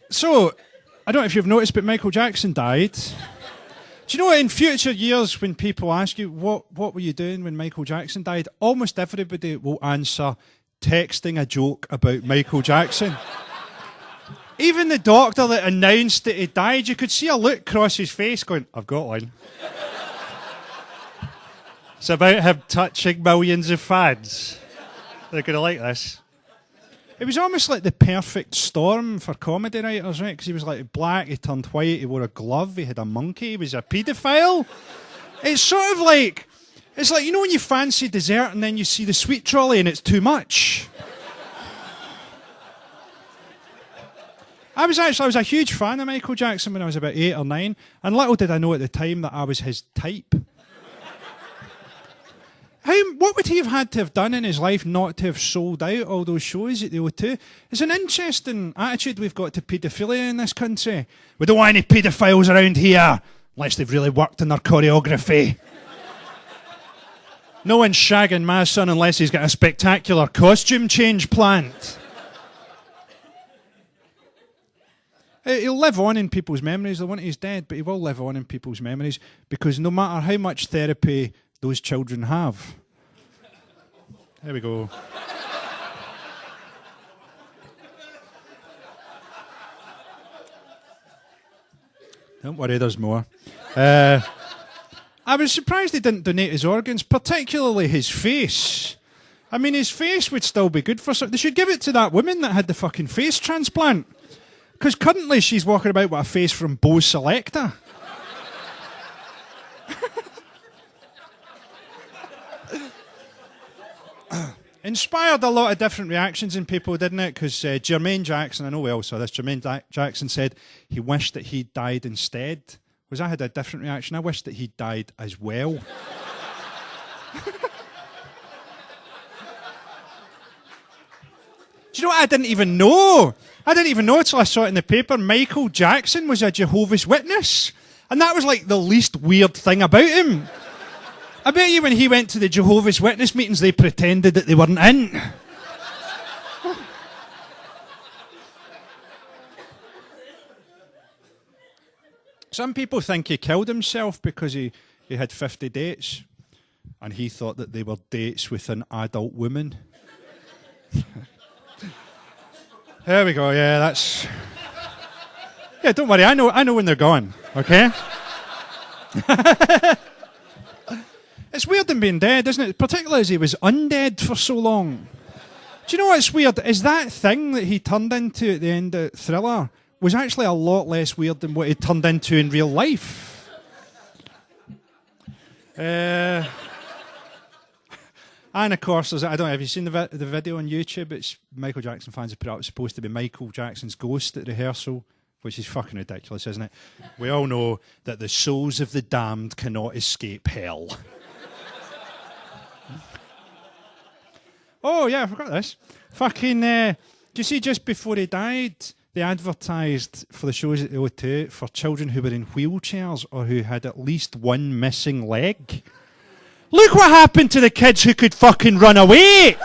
So, I don't know if you've noticed, but Michael Jackson died. Do you know what, in future years, when people ask you, what were you doing when Michael Jackson died? Almost everybody will answer, texting a joke about Michael Jackson. Even the doctor that announced that he died, you could see a look cross his face going, I've got one. It's about him touching millions of fans. They're going to like this. It was almost like the perfect storm for comedy writers, right? Because he was like black, he turned white, he wore a glove, he had a monkey, he was a paedophile. It's sort of like, it's like, you know when you fancy dessert and then you see the sweet trolley and it's too much? I was a huge fan of Michael Jackson when I was about 8 or 9, and little did I know at the time that I was his type. What would he have had to have done in his life not to have sold out all those shows at the O2? It's an interesting attitude we've got to paedophilia in this country. We don't want any paedophiles around here, unless they've really worked on their choreography. No one's shagging my son unless he's got a spectacular costume change planned. He'll live on in people's memories. The one he's dead, but he will live on in people's memories because no matter how much therapy those children have. There we go. Don't worry, there's more. I was surprised he didn't donate his organs, particularly his face. I mean, his face would still be good for something. They should give it to that woman that had the fucking face transplant. Because currently she's walking about with a face from Bose Selecta. Inspired a lot of different reactions in people, didn't it? Because Jermaine Jackson, I know we all saw this, Jermaine Jackson said he wished that he died instead. I had a different reaction. I wished that he died as well. Do you know what I didn't even know? I didn't even know until I saw it in the paper. Michael Jackson was a Jehovah's Witness. And that was like the least weird thing about him. I bet you when he went to the Jehovah's Witness meetings, they pretended that they weren't in. Some people think he killed himself because he had 50 dates and he thought that they were dates with an adult woman. There we go, yeah, that's... Yeah, don't worry, I know when they're gone, okay? It's weird than being dead, isn't it? Particularly as he was undead for so long. Do you know what's weird? Is that thing that he turned into at the end of Thriller was actually a lot less weird than what he turned into in real life. And of course, I don't know, have you seen the video on YouTube? It's Michael Jackson fans have put out, it's supposed to be Michael Jackson's ghost at rehearsal, which is fucking ridiculous, isn't it? We all know that the souls of the damned cannot escape hell. Oh, yeah, I forgot this. Fucking, do you see just before he died, they advertised for the shows at the O2 for children who were in wheelchairs or who had at least one missing leg? Look what happened to the kids who could fucking run away!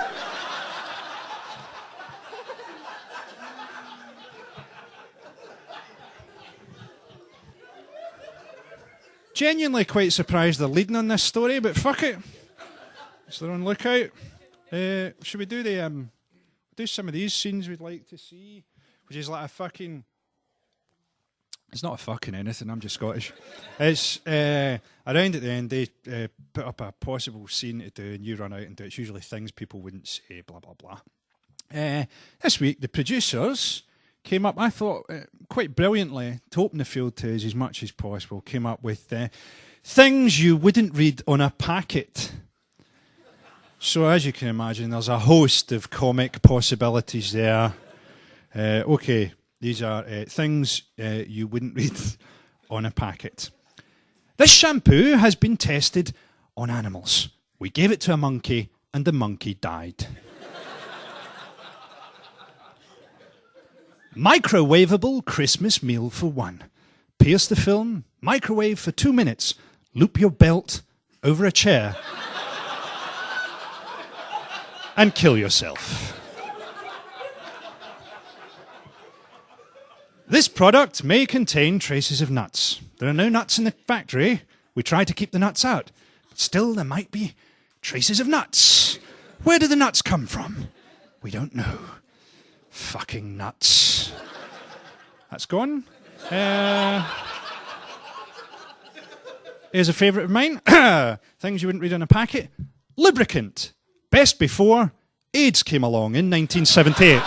Genuinely quite surprised they're leading on this story, but fuck it. It's their own lookout. Should we do do some of these scenes we'd like to see? Which is like a fucking... It's not a fucking anything, I'm just Scottish. It's around at the end, they put up a possible scene to do, and you run out and do it. It's usually things people wouldn't say, blah, blah, blah. This week, the producers came up, I thought, quite brilliantly, to open the field to us as much as possible, came up with things you wouldn't read on a packet. So, as you can imagine, there's a host of comic possibilities there. Okay, these are things you wouldn't read on a packet. This shampoo has been tested on animals. We gave it to a monkey, and the monkey died. Microwavable Christmas meal for one. Pierce the film, microwave for 2 minutes, loop your belt over a chair, and kill yourself. This product may contain traces of nuts. There are no nuts in the factory. We try to keep the nuts out. But still, there might be traces of nuts. Where do the nuts come from? We don't know. Fucking nuts. That's gone. Here's a favourite of mine. Things you wouldn't read on a packet. Lubricant. Best before AIDS came along in 1978.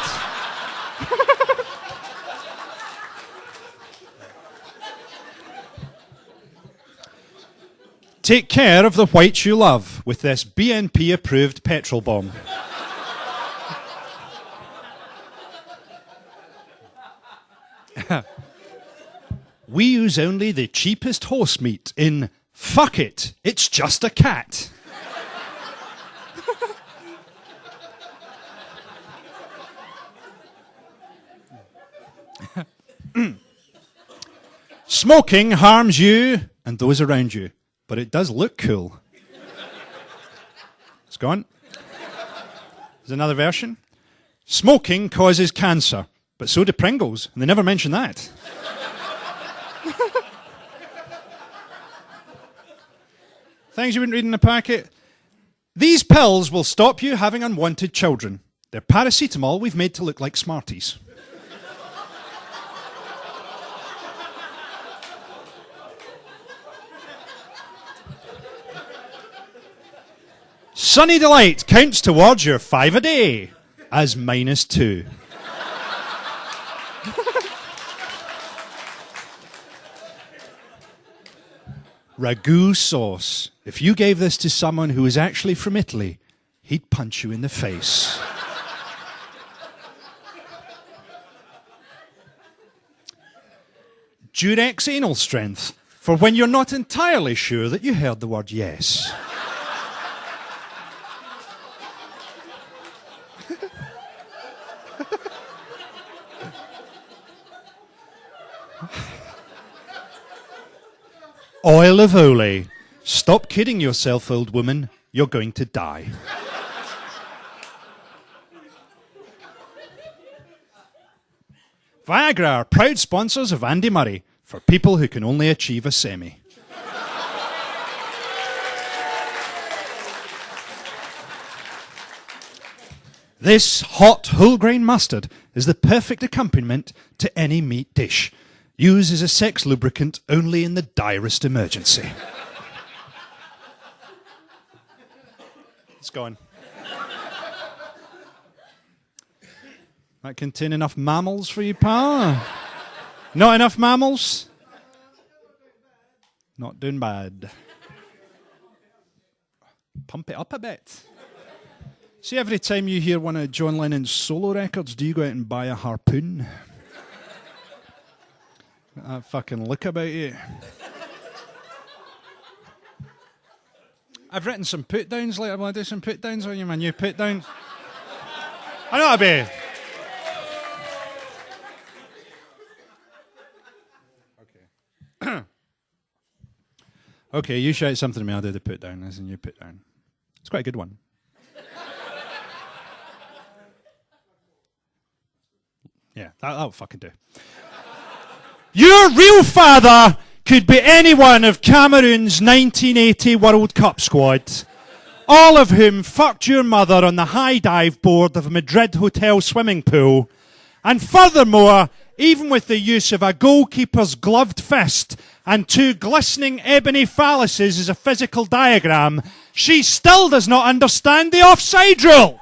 Take care of the whites you love with this BNP-approved petrol bomb. We use only the cheapest horse meat in Fuck It, It's Just a Cat. Smoking harms you and those around you, but it does look cool. It's gone. There's another version. Smoking causes cancer, but so do Pringles, and they never mention that. Things you wouldn't read in a packet. These pills will stop you having unwanted children. They're paracetamol we've made to look like Smarties. Sunny Delight counts towards your 5 a day as -2. Ragu sauce. If you gave this to someone who was actually from Italy, he'd punch you in the face. Durex anal strength for when you're not entirely sure that you heard the word yes. Oil of Ole. Stop kidding yourself, old woman. You're going to die. Viagra are proud sponsors of Andy Murray for people who can only achieve a semi. This hot whole grain mustard is the perfect accompaniment to any meat dish. Use as a sex lubricant only in the direst emergency. It's gone. That contain enough mammals for you, pal? Not enough mammals? Not doing bad. Pump it up a bit. See, every time you hear one of John Lennon's solo records, do you go out and buy a harpoon? That fucking look about you. I've written some put-downs later. Will I do some put-downs on you, my new put-down? I know I'll be. Okay. Okay, you shout something to me, I'll do the put-down. There's a new put-down. It's quite a good one. Yeah, that'll fucking do. Your real father could be any one of Cameroon's 1980 World Cup squad, all of whom fucked your mother on the high dive board of a Madrid hotel swimming pool. And furthermore, even with the use of a goalkeeper's gloved fist and 2 glistening ebony phalluses as a physical diagram, she still does not understand the offside rule.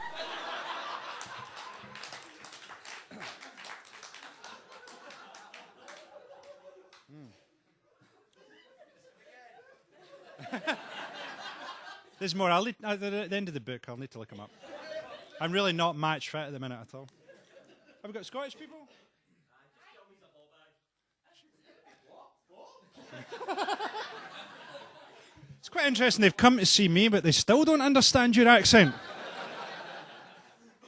There's more. At the end of the book, I'll need to look them up. I'm really not match fit at the minute at all. Have we got Scottish people? It's quite interesting. They've come to see me, but they still don't understand your accent.